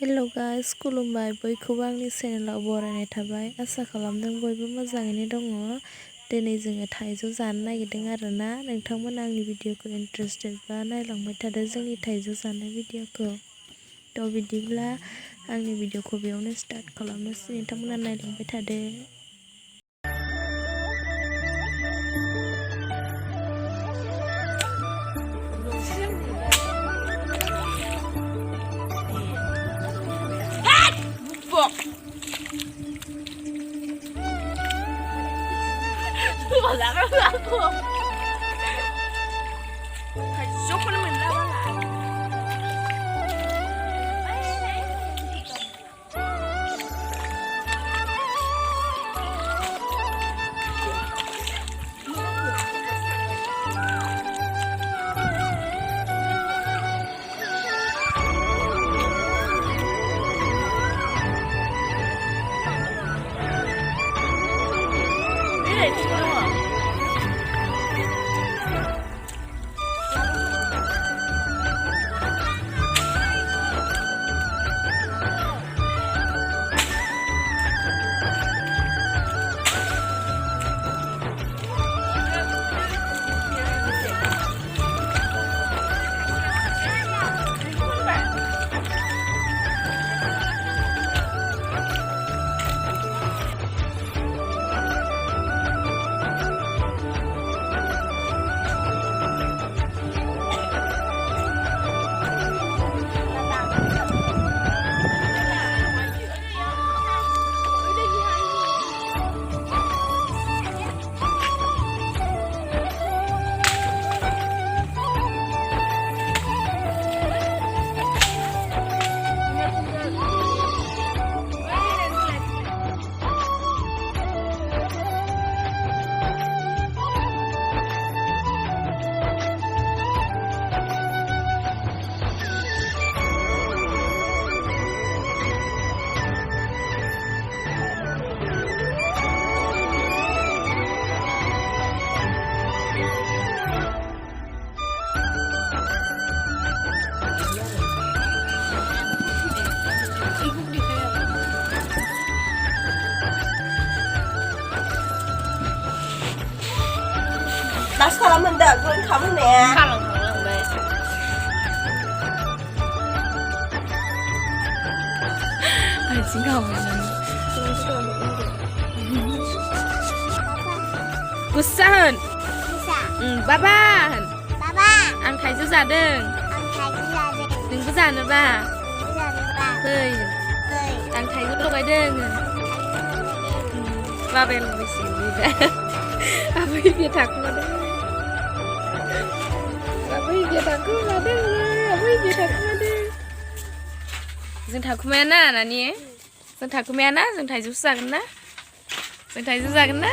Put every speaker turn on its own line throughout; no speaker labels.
Hello guys खुलुमबाय बयखौबो आंनि चेनेलाव बरायनाय थाबाय आसा खालामदों बयबो मोजाङैनो दङ। दिनै जोङो थाइजौ जानो नागिरदों आरोना नोंथांमोना आंनि भिडिअखौ इन्टारेस्टेड बा नायलांबाय थादो जोंनि थाइजौ जानाय भिडिअखौ। थ' बिदिब्ला आंनि भिडिअखौ बेयावनो स्टार्ट खालामनोसै नोंथांमोना नायलांबाय थादो।
Wala ka ako. Kadyo ko naman lang wala.
다시 가면 돼. 그럼 가면 돼.
Kalang ba? Ay, singaw mo na. Gusahan. Baban. Ang थाइजौ जादों. नोंबो जानोबा? फै. आं थाइजौ लगायदों. बाबाया लुबैसिगोन दा. Apa dia takut ada? Apa dia takut ada? Apa dia takut ada? जों थाखुमायाना नानि? जों थाखुमायाना? जों थाइजौसो जागोन ना? जों थाइजौ जागोन ना?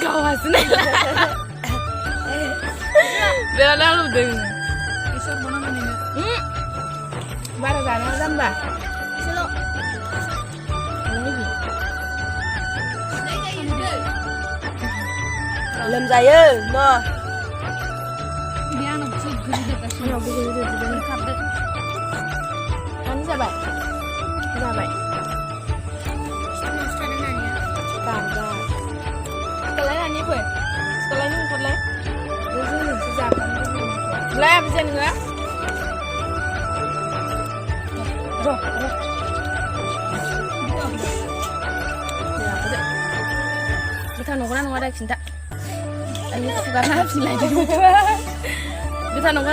Gawasin nila. Bela lalu deh. Isok mana mana? Bara sana zamba. Selo.
Làm gì ơi, mà.
Dia anak kecil gede kasih. Ya, gede kapde. Ani siapa? Siapa? Sekolah ini apa? Sekolah ini apa lah? Ini sejak kapan? Lah apa sih ni? Roh. Kita nongkrong ada cinta. Ini sekarang apa sih lagi? Kita nongkrong.